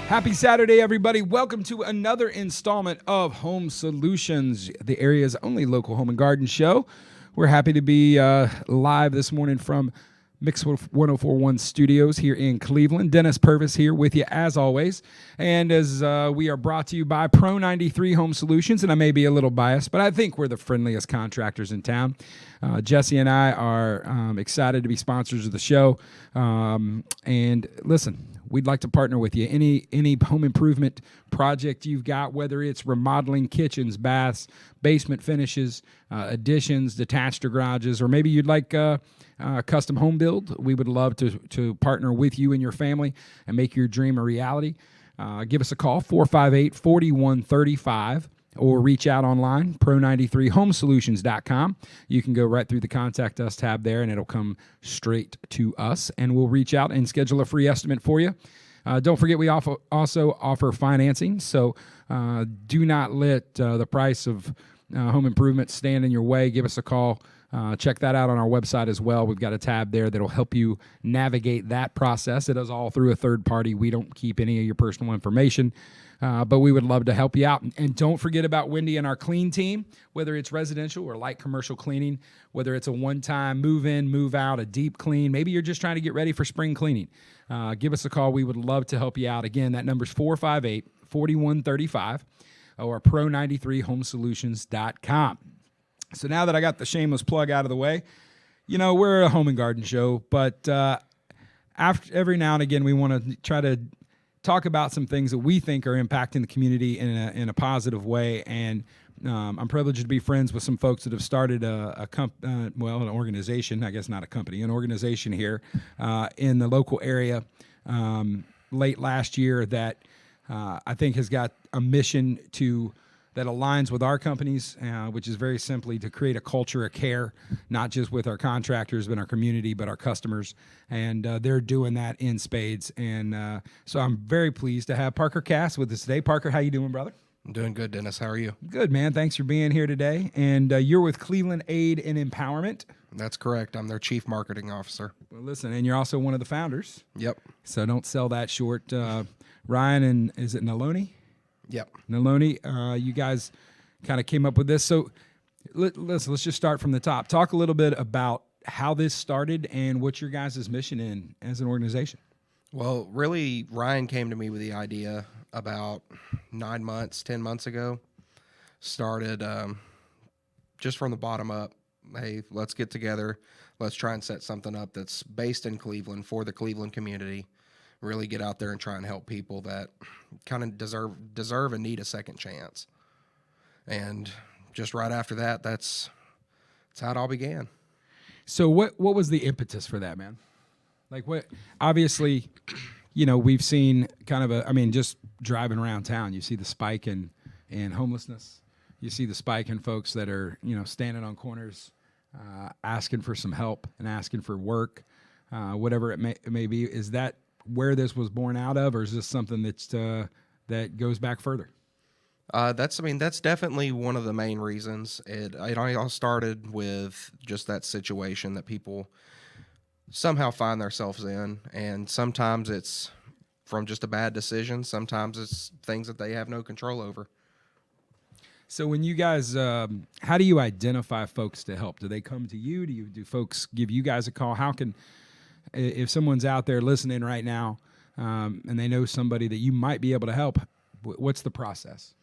Happy Saturday, everybody. Welcome to another installment of Home Solutions, the area's only local home and garden show. We're happy to be live this morning from Mix 1041 Studios here in Cleveland. Dennis Purvis here with you as always. And as we are brought to you by Pro 93 Home Solutions, and I may be a little biased, but I think we're the friendliest contractors in town. Jesse and I are excited to be sponsors of the show. And listen, we'd like to partner with you. Any home improvement project you've got, whether it's remodeling kitchens, baths, basement finishes, additions, detached or garages, or maybe you'd like custom home build, we would love to partner with you and your family and make your dream a reality. Give us a call, 458-4135, or reach out online, pro93homesolutions.com. You can go right through the Contact Us tab there, and it'll come straight to us, and we'll reach out and schedule a free estimate for you. Don't forget, we also offer financing, so do not let the price of home improvement stand in your way. Give us a call. Check that out on our website as well. We've got a tab there that'll help you navigate that process. It is all through a third party. We don't keep any of your personal information, but we would love to help you out. And don't forget about Wendy and our clean team, whether it's residential or light commercial cleaning, whether it's a one-time move in, move out, a deep clean. Maybe you're just trying to get ready for spring cleaning. Give us a call. We would love to help you out. Again, that number's 458-4135 or pro93homesolutions.com. So now that I got the shameless plug out of the way, you know, we're a home and garden show, but after every now and again, we want to try to talk about some things that we think are impacting the community in a positive way. And I'm privileged to be friends with some folks that have started an organization, I guess not a company, an organization here in the local area late last year that I think has got a mission that aligns with our companies, which is very simply to create a culture of care, not just with our contractors, but our community, but our customers. And they're doing that in spades. And so I'm very pleased to have Parker Cass with us today. Parker, how you doing, brother? I'm doing good, Dennis. How are you? Good, man. Thanks for being here today. And you're with Cleveland Aid and Empowerment. That's correct. I'm their chief marketing officer. Well, listen, and you're also one of the founders. Yep. So don't sell that short. Ryan and is it Naloni? Yep. Naloni, you guys kind of came up with this. So let's just start from the top. Talk a little bit about how this started and what your guys' mission in as an organization. Well, really, Ryan came to me with the idea about 10 months ago. Started just from the bottom up. Hey, let's get together. Let's try and set something up that's based in Cleveland for the Cleveland community. Really get out there and try and help people that kind of deserve and need a second chance. And just right after that, that's how it all began. So what was the impetus for that, man? Like what, obviously, you know, we've seen kind of just driving around town, you see the spike in homelessness. You see the spike in folks that are, you know, standing on corners, asking for some help and asking for work, whatever it may be. Is that where this was born out of, or is this something that goes back further? That's definitely one of the main reasons. It all started with just that situation that people somehow find themselves in, and sometimes it's from just a bad decision. Sometimes it's things that they have no control over. So when you guys, how do you identify folks to help? Do they come to you? Do folks give you guys a call? If someone's out there listening right now and they know somebody that you might be able to help, what's the process?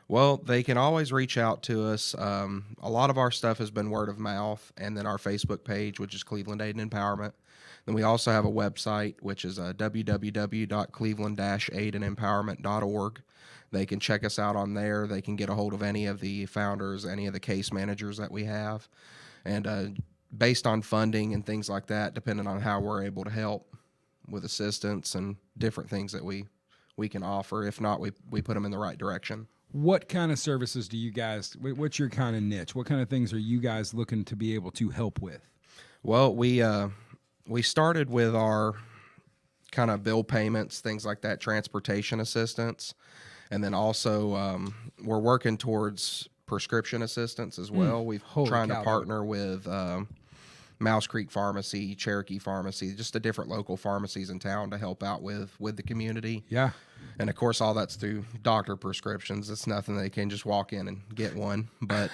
Well, they can always reach out to us. A lot of our stuff has been word of mouth, and then our Facebook page, which is Cleveland Aid and Empowerment. Then we also have a website, which is www.cleveland-aidandempowerment.org. They can check us out on there. They can get a hold of any of the founders, any of the case managers that we have. And based on funding and things like that, depending on how we're able to help with assistance and different things that we can offer. If not, we put them in the right direction. What kind of services do you guys, what's your kind of niche? What kind of things are you guys looking to be able to help with? Well, we started with our kind of bill payments, things like that, transportation assistance. And then also we're working towards prescription assistance as well. We've trying to partner with Mouse Creek Pharmacy, Cherokee Pharmacy, just the different local pharmacies in town to help out with the community. Yeah. And of course, all that's through doctor prescriptions. It's nothing they can just walk in and get one. But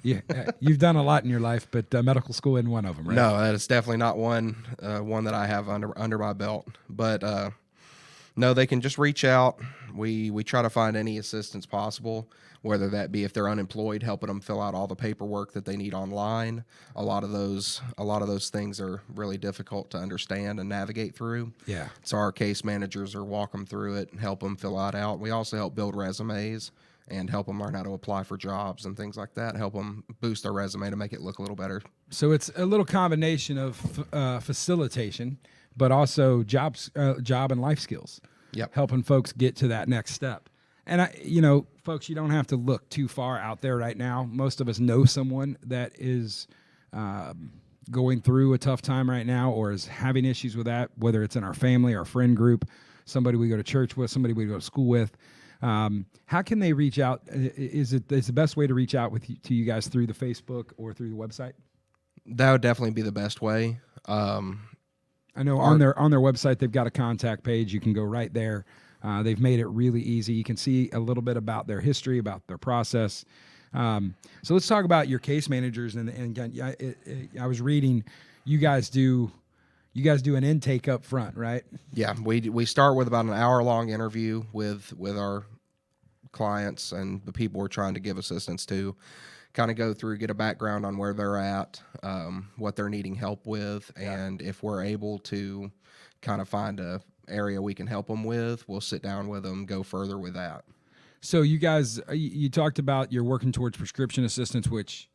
You've done a lot in your life, but medical school isn't one of them, right? no, that is definitely not one that I have under my belt. But no, they can just reach out. We try to find any assistance possible, whether that be if they're unemployed, helping them fill out all the paperwork that they need online. A lot of those things are really difficult to understand and navigate through. Yeah. So our case managers are walk them through it and help them fill it out. We also help build resumes and help them learn how to apply for jobs and things like that. Help them boost their resume to make it look a little better. So it's a little combination of facilitation, but also job and life skills. Yep. Helping folks get to that next step. And folks, you don't have to look too far out there right now. Most of us know someone that is going through a tough time right now, or is having issues with that, whether it's in our family, our friend group, somebody we go to church with, somebody we go to school with. How can they reach out? Is the best way to reach out to you guys through the Facebook or through the website? That would definitely be the best way. I know on their website they've got a contact page. You can go right there. They've made it really easy. You can see a little bit about their history, about their process. So let's talk about your case managers. And again, I was reading, you guys do an intake up front, right? Yeah, we start with about an hour-long interview with our clients and the people we're trying to give assistance to. Kind of go through, get a background on where they're at, what they're needing help with, and if we're able to kind of find a area we can help them with, we'll sit down with them, go further with that. So you guys, you talked about you're working towards prescription assistance, which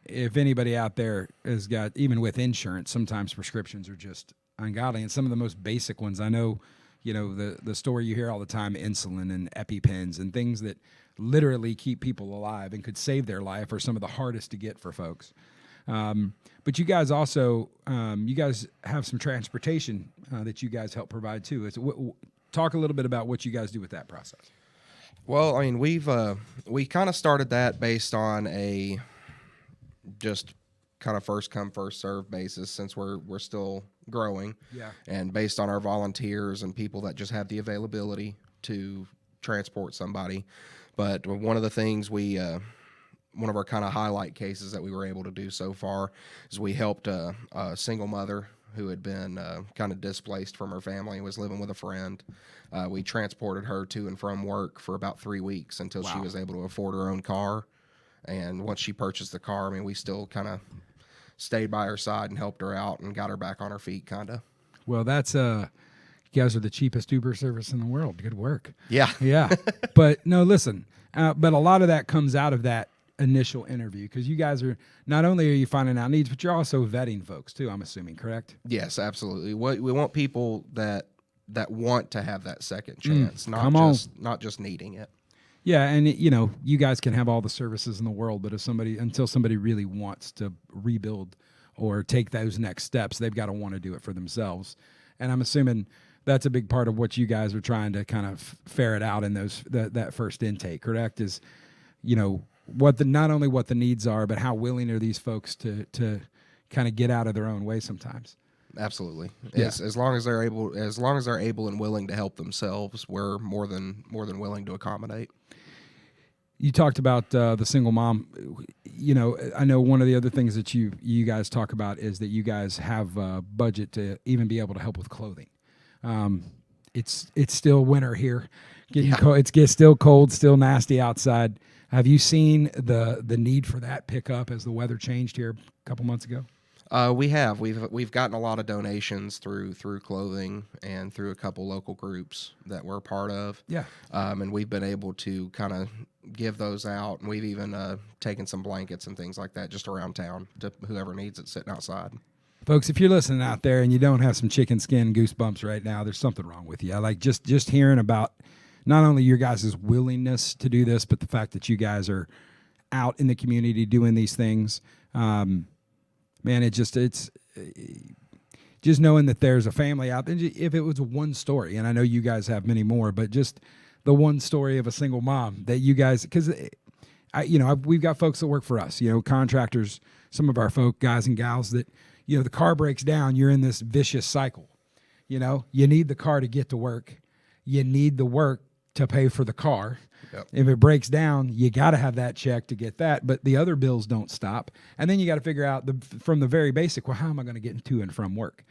if anybody out there has got, even with insurance, sometimes prescriptions are just ungodly. And some of the most basic ones, I know, the story you hear all the time, insulin and EpiPens and things that literally keep people alive and could save their life are some of the hardest to get for folks. But you guys also, you guys have some transportation that you guys help provide too. Talk a little bit about what you guys do with that process. Well, I mean, we kind of started that based on a just kind of first come first serve basis, since we're still growing. Yeah. And based on our volunteers and people that just have the availability to transport somebody. But one of the things one of our kind of highlight cases that we were able to do so far is we helped a single mother who had been kind of displaced from her family and was living with a friend. We transported her to and from work for about 3 weeks until she was able to afford her own car. And once she purchased the car, I mean, we still kind of stayed by her side and helped her out and got her back on her feet, kind of. Well, that's you guys are the cheapest Uber service in the world. Good work. Yeah. Yeah. But no, listen, but a lot of that comes out of that initial interview, because you guys are, not only are you finding out needs, but you're also vetting folks too, I'm assuming, correct? Yes, absolutely. We want people that want to have that second chance, not just needing it. Yeah, and you guys can have all the services in the world, but until somebody really wants to rebuild or take those next steps, they've got to want to do it for themselves. And I'm assuming that's a big part of what you guys are trying to kind of ferret out in that first intake, correct? Is not only what the needs are, but how willing are these folks to kind of get out of their own way sometimes. Absolutely. Yeah. As long as they're able and willing to help themselves, we're more than willing to accommodate. You talked about the single mom. I know one of the other things that you guys talk about is that you guys have a budget to even be able to help with clothing. It's still winter here. It's still cold, still nasty outside. Have you seen the need for that pick up as the weather changed here a couple months ago? We have. We've gotten a lot of donations through clothing and through a couple local groups that we're part of. Yeah. And we've been able to kind of give those out, and we've even taken some blankets and things like that just around town to whoever needs it sitting outside. Folks, if you're listening out there and you don't have some chicken skin goosebumps right now, there's something wrong with you. I like just hearing about not only your guys' willingness to do this, but the fact that you guys are out in the community doing these things. Man, it's just knowing that there's a family out there. If it was one story, and I know you guys have many more, but just the one story of a single mom that you guys, because we've got folks that work for us, contractors, some of our folk, guys and gals that, the car breaks down, you're in this vicious cycle. You need the car to get to work. you need the work to pay for the car. Yep. If it breaks down, you got to have that check to get that, but the other bills don't stop. And then you got to figure out from the very basic, well, how am I going to get to and from work?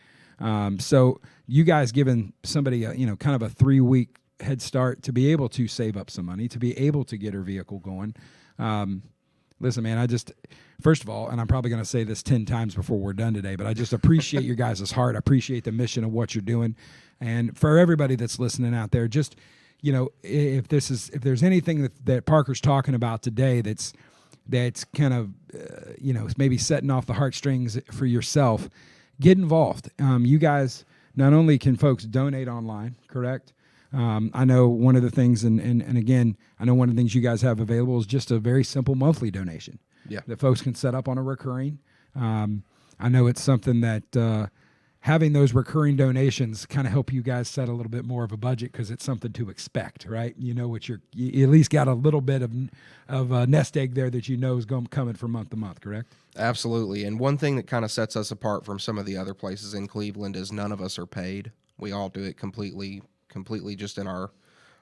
So you guys giving somebody kind of a 3-week head start to be able to save up some money, to be able to get her vehicle going. Listen, man, first of all, and I'm probably going to say this 10 times before we're done today, but I just appreciate your guys' heart. I appreciate the mission of what you're doing. And for everybody that's listening out there, just, if there's anything that Parker's talking about today that's kind of, maybe setting off the heartstrings for yourself, get involved. You guys, not only can folks donate online, correct? I know one of the things, and again, I know one of the things you guys have available is just a very simple monthly donation that folks can set up on a recurring. I know it's something that having those recurring donations kind of help you guys set a little bit more of a budget because it's something to expect, right? You know what you at least got a little bit of a nest egg there that is coming from month to month, correct? Absolutely. And one thing that kind of sets us apart from some of the other places in Cleveland is none of us are paid. We all do it completely just in our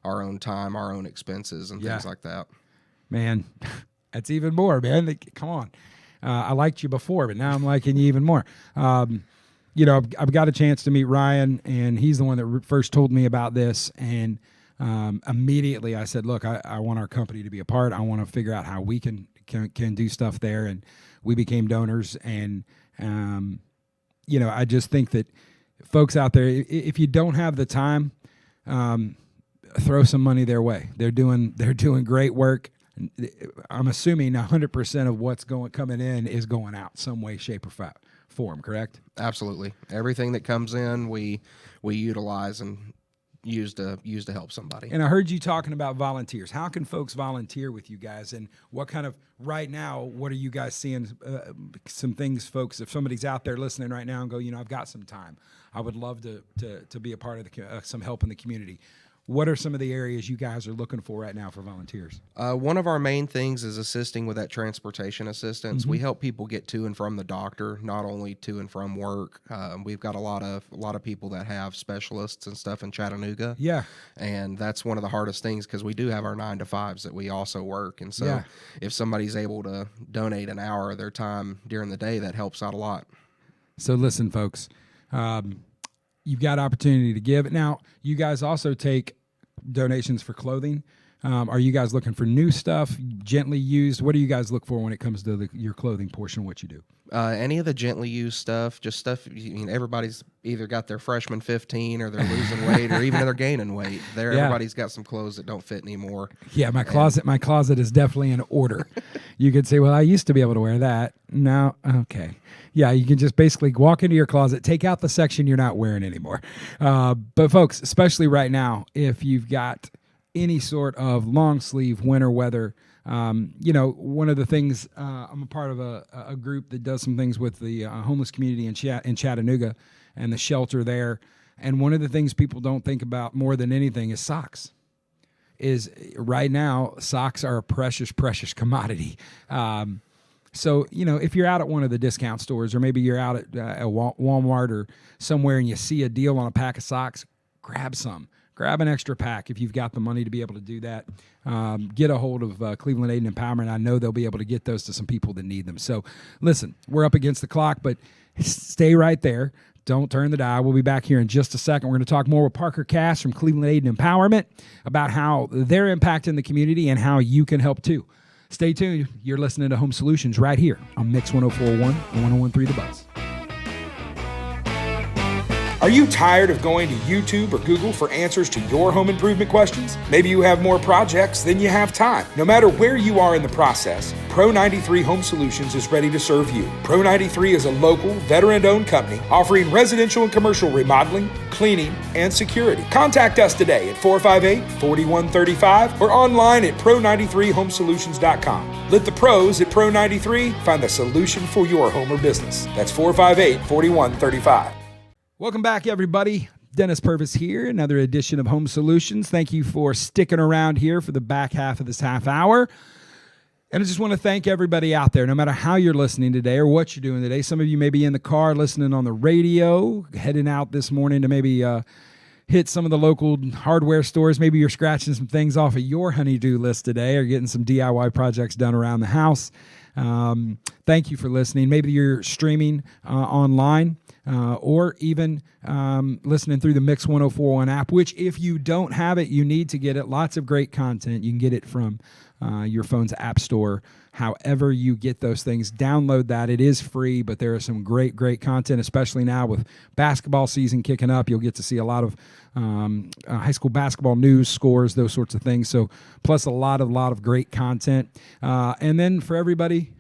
own time, our own expenses, and things like that. Man, that's even more, man. Come on. I liked you before, but now I'm liking you even more. I've got a chance to meet Ryan, and he's the one that first told me about this, and immediately I said, look, I want our company to be a part. I want to figure out how we can do stuff there, and we became donors, and I just think that folks out there, if you don't have the time, throw some money their way. They're doing great work. I'm assuming 100% of what's coming in is going out some way, shape, or form. Correct? Absolutely. Everything that comes in, we utilize and use to help somebody. And I heard you talking about volunteers. How can folks volunteer with you guys? And what kind of right now? What are you guys seeing? Some things, folks. If somebody's out there listening right now and go, I've got some time. I would love to be a part of some help in the community. What are some of the areas you guys are looking for right now for volunteers? One of our main things is assisting with that transportation assistance. Mm-hmm. We help people get to and from the doctor, not only to and from work. We've got a lot of people that have specialists and stuff in Chattanooga. Yeah, and that's one of the hardest things because we do have our 9-to-5s that we also work. And so, if somebody's able to donate an hour of their time during the day, that helps out a lot. So listen, folks, you've got opportunity to give. Now, you guys also take donations for clothing. Are you guys looking for new stuff, gently used? What do you guys look for when it comes to your clothing portion of what you do? Any of the gently used stuff, just stuff, everybody's either got their freshman 15 or they're losing weight or even they're gaining weight. Everybody's got some clothes that don't fit anymore. Yeah, my closet is definitely in order. You could say, well, I used to be able to wear that. No, okay. Yeah, you can just basically walk into your closet, take out the section you're not wearing anymore. But folks, especially right now, if you've got any sort of long sleeve winter weather, one of the things, I'm a part of a group that does some things with the homeless community in Chattanooga and the shelter there. And one of the things people don't think about more than anything is socks. Right now, socks are a precious, precious commodity. So, if you're out at one of the discount stores or maybe you're out at Walmart or somewhere and you see a deal on a pack of socks, grab some. Grab an extra pack if you've got the money to be able to do that. Get a hold of Cleveland Aid and Empowerment. I know they'll be able to get those to some people that need them. So, listen, we're up against the clock, but stay right there. Don't turn the dial. We'll be back here in just a second. We're going to talk more with Parker Cass from Cleveland Aid and Empowerment about how they're impacting the community and how you can help too. Stay tuned. You're listening to Home Solutions right here on Mix 104.1 and 101.3 The Buzz. Are you tired of going to YouTube or Google for answers to your home improvement questions? Maybe you have more projects than you have time. No matter where you are in the process, Pro93 Home Solutions is ready to serve you. Pro93 is a local, veteran-owned company offering residential and commercial remodeling, cleaning, and security. Contact us today at 458-4135 or online at pro93homesolutions.com. Let the pros at Pro93 find the solution for your home or business. That's 458-4135. Welcome back, everybody. Dennis Purvis here, another edition of Home Solutions. Thank you for sticking around here for the back half of this half hour. And I just want to thank everybody out there, no matter how you're listening today or what you're doing today. Some of you may be in the car, listening on the radio, heading out this morning to maybe hit some of the local hardware stores. Maybe you're scratching some things off of your honey-do list today or getting some DIY projects done around the house. Thank you for listening. Maybe you're streaming online or even listening through the Mix 1041 app, which if you don't have it, you need to get it. Lots of great content. You can get it from your phone's app store. However you get those things, download that. It is free, but there is some great, great content, especially now with basketball season kicking up. You'll get to see a lot of high school basketball news, scores, those sorts of things. So plus a lot of great content. And then for everybody,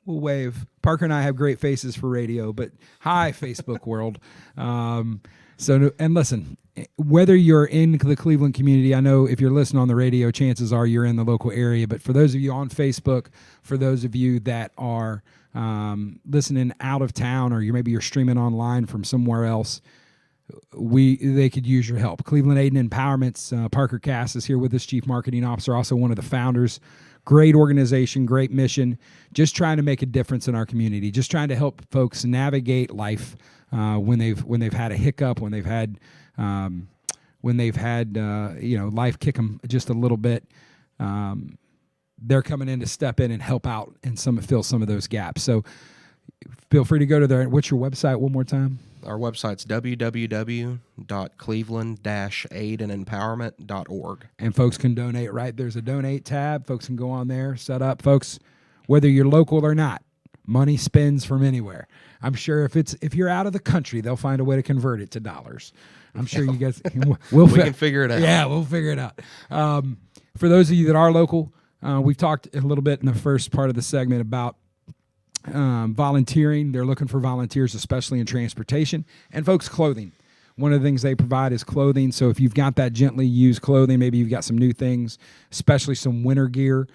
we'll wave. Parker and I have great faces for radio, but hi, Facebook world. And listen, whether you're in the Cleveland community, I know if you're listening on the radio, chances are you're in the local area. But for those of you on Facebook, for those of you that are listening out of town, or maybe you're streaming online from somewhere else, they could use your help. Cleveland Aid and Empowerment's Parker Cass is here with us, Chief Marketing Officer, also one of the founders. Great organization, great mission, just trying to make a difference in our community, just trying to help folks navigate life when they've had a hiccup, when they've had life kick them just a little bit. They're coming in to step in and help out and fill some of those gaps. So feel free to go to their. What's your website one more time? Our website's www.cleveland-aidandempowerment.org. And folks can donate, right? There's a donate tab. Folks can go on there, set up. Folks, whether you're local or not, money spends from anywhere. I'm sure if you're out of the country, they'll find a way to convert it to dollars. I'm sure you guys we can figure it out. Yeah, we'll figure it out. For those of you that are local, we've talked a little bit in the first part of the segment about volunteering. They're looking for volunteers, especially in transportation. And folks, clothing. One of the things they provide is clothing. So if you've got that gently used clothing, maybe you've got some new things, especially some winter gear,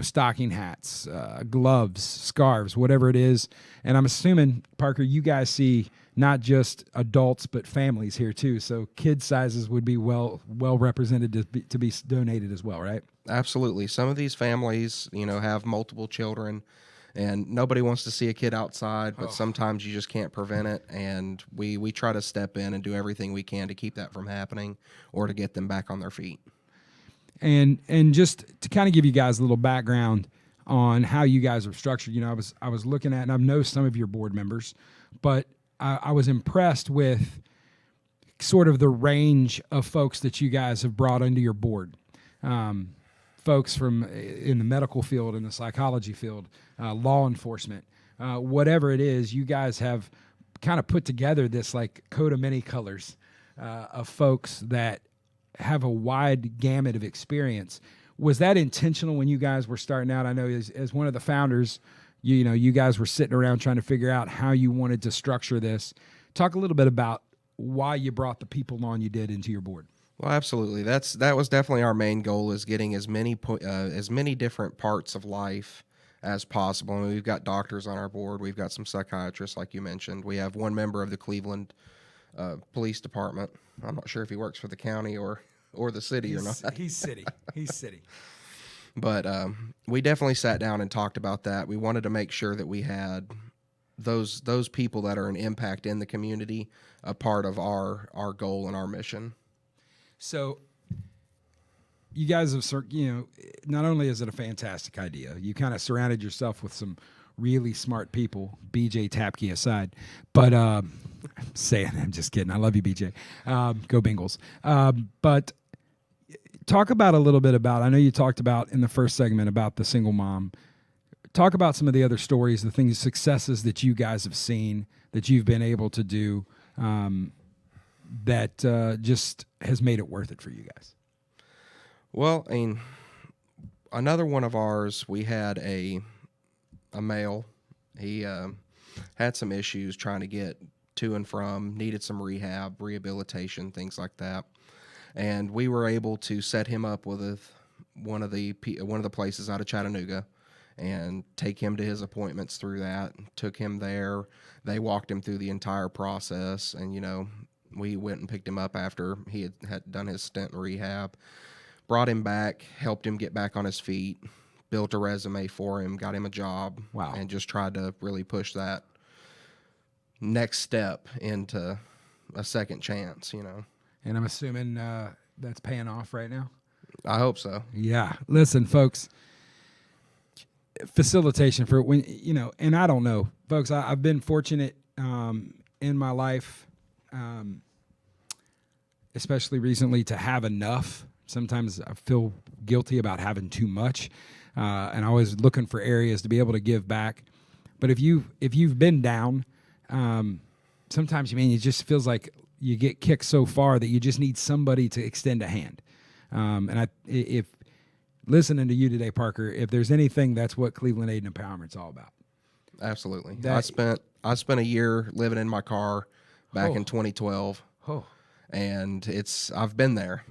stocking hats, gloves, scarves, whatever it is. And I'm assuming, Parker, you guys see not just adults, but families here too. So kid sizes would be well represented to be donated as well, right? Absolutely. Some of these families, have multiple children. And nobody wants to see a kid outside, but sometimes you just can't prevent it. And we try to step in and do everything we can to keep that from happening or to get them back on their feet. And just to kind of give you guys a little background on how you guys are structured, I was looking at, and I know some of your board members, but I was impressed with sort of the range of folks that you guys have brought into your board. Folks from in the medical field, in the psychology field, law enforcement, whatever it is, you guys have kind of put together this like coat of many colors of folks that have a wide gamut of experience. Was that intentional when you guys were starting out? I know as one of the founders, you guys were sitting around trying to figure out how you wanted to structure this. Talk a little bit about why you brought the people on you did into your board. Well, absolutely. That was definitely our main goal, is getting as many different parts of life as possible. I mean, we've got doctors on our board. We've got some psychiatrists, like you mentioned. We have one member of the Cleveland Police Department. I'm not sure if he works for the county or the city or not. He's city. But we definitely sat down and talked about that. We wanted to make sure that we had those people that are an impact in the community a part of our goal and our mission. So you guys have, not only is it a fantastic idea, you kind of surrounded yourself with some really smart people, BJ Tapke aside, but I'm just kidding. I love you, BJ. Go Bengals. But talk about a little bit about, I know you talked about in the first segment about the single mom. Talk about some of the other stories, the things, successes that you guys have seen, that you've been able to do, that just has made it worth it for you guys. Well, I mean, another one of ours, we had a male. He had some issues trying to get to and from, needed some rehabilitation, things like that. And we were able to set him up with one of the places out of Chattanooga and take him to his appointments through that. Took him there. They walked him through the entire process, and we went and picked him up after he had done his stint in rehab, brought him back, helped him get back on his feet, built a resume for him, got him a job. Wow. And just tried to really push that next step into a second chance, And I'm assuming that's paying off right now. I hope so. Yeah. Listen, folks, facilitation for when, and I don't know, folks, I've been fortunate in my life, especially recently, to have enough. Sometimes I feel guilty about having too much, and always looking for areas to be able to give back. But if you've been down, sometimes it just feels like you get kicked so far that you just need somebody to extend a hand. And if listening to you today, Parker, if there's anything, that's what Cleveland Aid and Empowerment's all about. Absolutely. I spent a year living in my car back in 2012. Oh. And I've been there,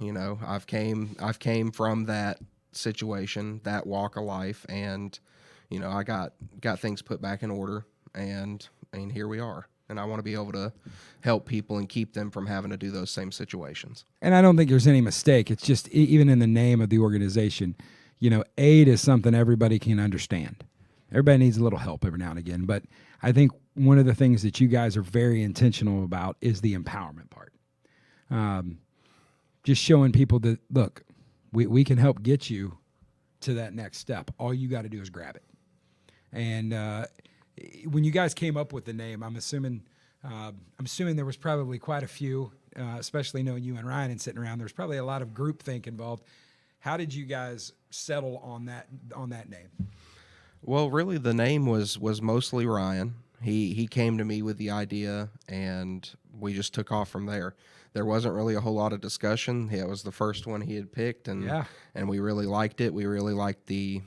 I've came from that situation, that walk of life, and I got things put back in order, and here we are. And I want to be able to help people and keep them from having to do those same situations. And I don't think there's any mistake. It's just even in the name of the organization, aid is something everybody can understand. Everybody needs a little help every now and again. But I think one of the things that you guys are very intentional about is the empowerment part. Just showing people that, look, we can help get you to that next step. All you got to do is grab it. And when you guys came up with the name, I'm assuming there was probably quite a few, especially knowing you and Ryan and sitting around. There's probably a lot of groupthink involved. How did you guys settle on that name? Well, really, the name was mostly Ryan. He came to me with the idea, and we just took off from there. There wasn't really a whole lot of discussion. It was the first one he had picked, and we really liked it. We really liked the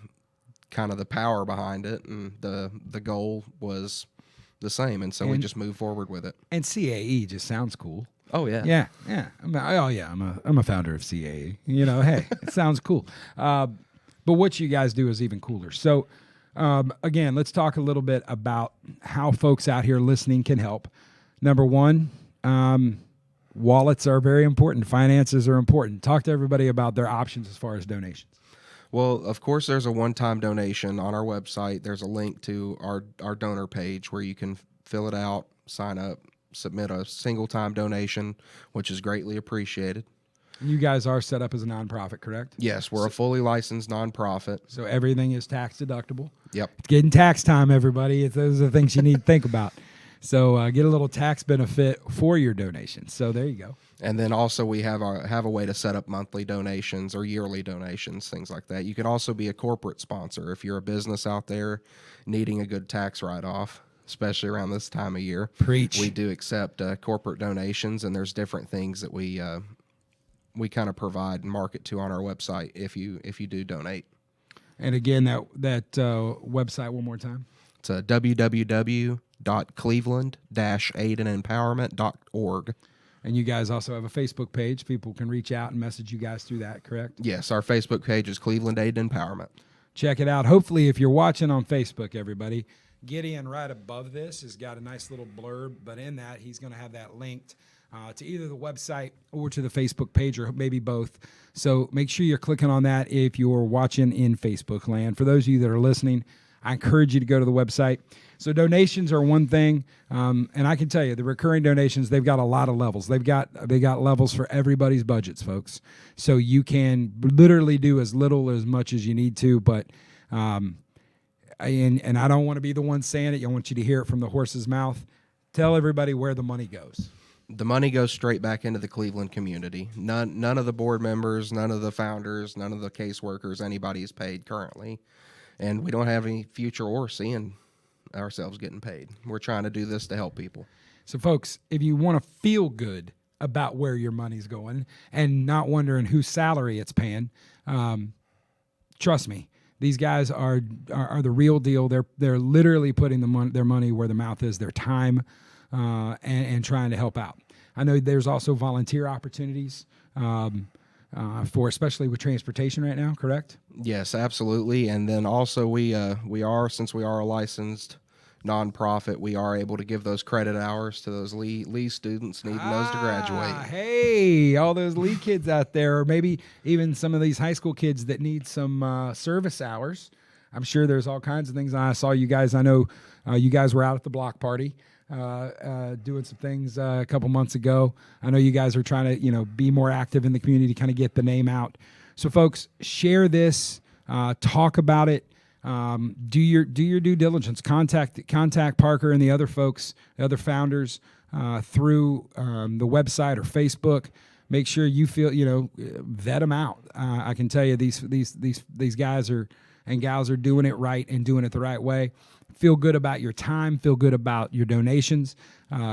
kind of the power behind it, and the goal was the same, and so we just moved forward with it. And CAE just sounds cool. Oh yeah, yeah. I'm a founder of CAE. Hey, it sounds cool. But what you guys do is even cooler. So, again, let's talk a little bit about how folks out here listening can help. Number one, wallets are very important. Finances are important. Talk to everybody about their options as far as donations. Well, of course, there's a one-time donation on our website. There's a link to our donor page where you can fill it out, sign up, submit a single-time donation, which is greatly appreciated. You guys are set up as a nonprofit, correct? Yes, we're a fully licensed nonprofit. So everything is tax deductible. Yep. It's getting tax time, everybody. Those are the things you need to think about. So get a little tax benefit for your donations. So there you go. And then also we have a way to set up monthly donations or yearly donations, things like that. You can also be a corporate sponsor if you're a business out there needing a good tax write-off, especially around this time of year. Preach. We do accept corporate donations, and there's different things that we kind of provide and market to on our website if you do donate. And again, that website one more time. It's www.cleveland-aidensempowerment.org. And you guys also have a Facebook page. People can reach out and message you guys through that, correct? Yes, our Facebook page is Cleveland Aid and Empowerment. Check it out. Hopefully, if you're watching on Facebook, everybody, Gideon right above this has got a nice little blurb, but in that, he's going to have that linked to either the website or to the Facebook page, or maybe both. So make sure you're clicking on that if you're watching in Facebook land. For those of you that are listening, I encourage you to go to the website. So donations are one thing, and I can tell you the recurring donations, they've got a lot of levels. They got levels for everybody's budgets, folks. So you can literally do as little or as much as you need to, but and I don't want to be the one saying it. I want you to hear it from the horse's mouth. Tell everybody where the money goes. The money goes straight back into the Cleveland community. None of the board members, none of the founders, none of the caseworkers, anybody is paid currently. And we don't have any future or seeing ourselves getting paid. We're trying to do this to help people. So, folks, if you want to feel good about where your money's going and not wondering whose salary it's paying, trust me, these guys are the real deal. They're literally putting their money where the mouth is, their time, and trying to help out. I know there's also volunteer opportunities for, especially with transportation right now, correct? Yes, absolutely. And then also we are, since we are a licensed nonprofit, we are able to give those credit hours to those Lee students needing those to graduate. Hey, all those Lee kids out there, or maybe even some of these high school kids that need some service hours. I'm sure there's all kinds of things. I saw you guys. I know you guys were out at the block party. doing some things a couple months ago. I know you guys are trying to, be more active in the community, kind of get the name out. So, folks, share this, talk about it, do your due diligence. Contact Parker and the other folks, the other founders, through the website or Facebook. Make sure you feel, vet them out. I can tell you these guys and gals are doing it right and doing it the right way. Feel good about your time. Feel good about your donations.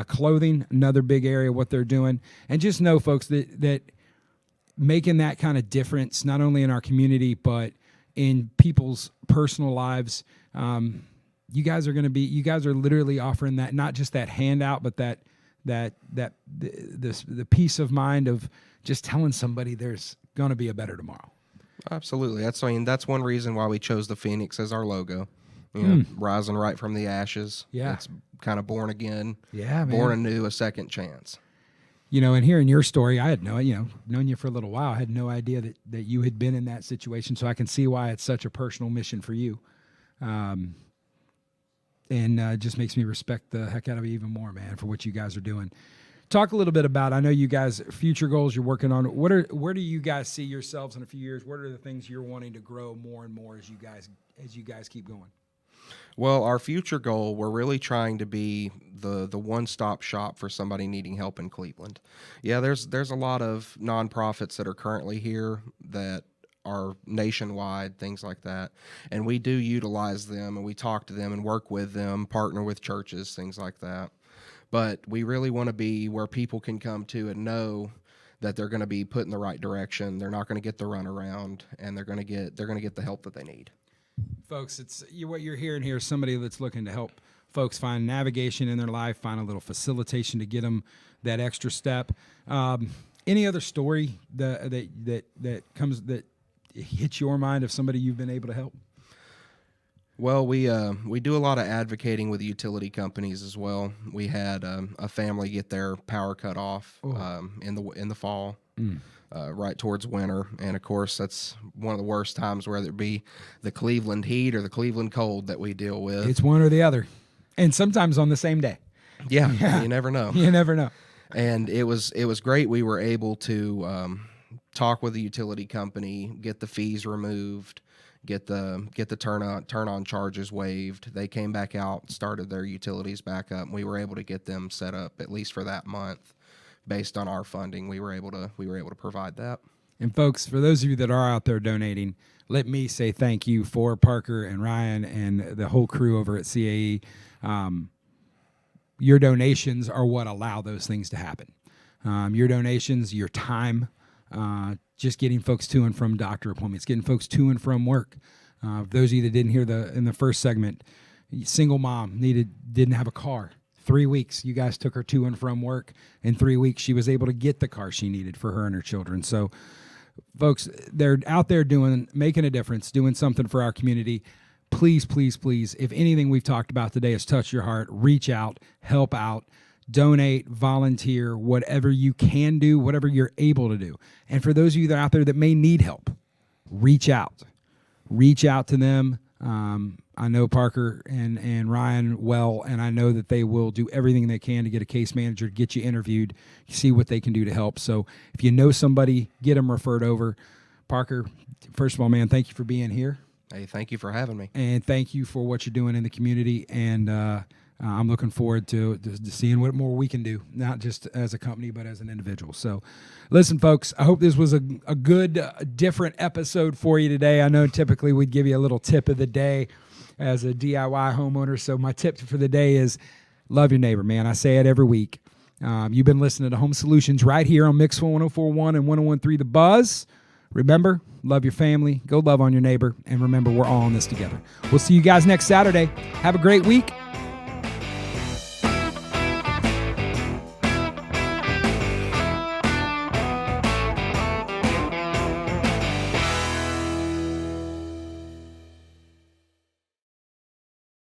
Clothing, another big area of what they're doing. And just know, folks, that making that kind of difference, not only in our community, but in people's personal lives, you guys are literally offering that, not just that handout, but the peace of mind of just telling somebody there's going to be a better tomorrow. Absolutely. That's one reason why we chose the Phoenix as our logo. Rising right from the ashes. Yeah. It's kind of born again. Yeah, man. Born anew, a second chance. And hearing your story, I had known you for a little while. I had no idea that you had been in that situation. So I can see why it's such a personal mission for you. And just makes me respect the heck out of you even more, man, for what you guys are doing. Talk a little bit about, I know you guys, future goals you're working on. Where do you guys see yourselves in a few years? What are the things you're wanting to grow more and more as you guys keep going? Well, our future goal, we're really trying to be the one-stop shop for somebody needing help in Cleveland. Yeah, there's a lot of nonprofits that are currently here that are nationwide, things like that. And we do utilize them, and we talk to them and work with them, partner with churches, things like that. But we really want to be where people can come to and know that they're going to be put in the right direction. They're not going to get the runaround, and they're going to get the help that they need. Folks, what you're hearing here is somebody that's looking to help folks find navigation in their life, find a little facilitation to get them that extra step. Any other story that hits your mind of somebody you've been able to help? Well, we do a lot of advocating with utility companies as well. We had a family get their power cut off in the fall. Right towards winter, and of course that's one of the worst times, whether it be the Cleveland heat or the Cleveland cold that we deal with. It's one or the other, and sometimes on the same day. Yeah. You never know. You never know. And it was great. We were able to talk with the utility company, get the fees removed, get the turn on charges waived. They came back out, started their utilities back up, and we were able to get them set up at least for that month. Based on our funding, we were able to provide that. And folks, for those of you that are out there donating, let me say thank you for Parker and Ryan and the whole crew over at CAE. Your donations are what allow those things to happen. Your donations, your time, just getting folks to and from doctor appointments, getting folks to and from work. Those of you that didn't hear in the first segment, single mom didn't have a car. 3 weeks, you guys took her to and from work. In 3 weeks, she was able to get the car she needed for her and her children. So, folks, they're out there making a difference, doing something for our community. Please, please, please, if anything we've talked about today has touched your heart, reach out, help out, donate, volunteer, whatever you can do, whatever you're able to do. And for those of you that are out there that may need help, reach out. Reach out to them. I know Parker and Ryan well, and I know that they will do everything they can to get a case manager, get you interviewed, see what they can do to help. So if you know somebody, get them referred over. Parker, first of all, man, thank you for being here. Hey, thank you for having me. And thank you for what you're doing in the community. And I'm looking forward to seeing what more we can do, not just as a company, but as an individual. So listen, folks, I hope this was a good, different episode for you today. I know typically we'd give you a little tip of the day as a DIY homeowner. So my tip for the day is love your neighbor, man. I say it every week. You've been listening to Home Solutions right here on Mix 104.1 and 101.3 The Buzz. Remember, love your family, go love on your neighbor, and remember, we're all in this together. We'll see you guys next Saturday. Have a great week.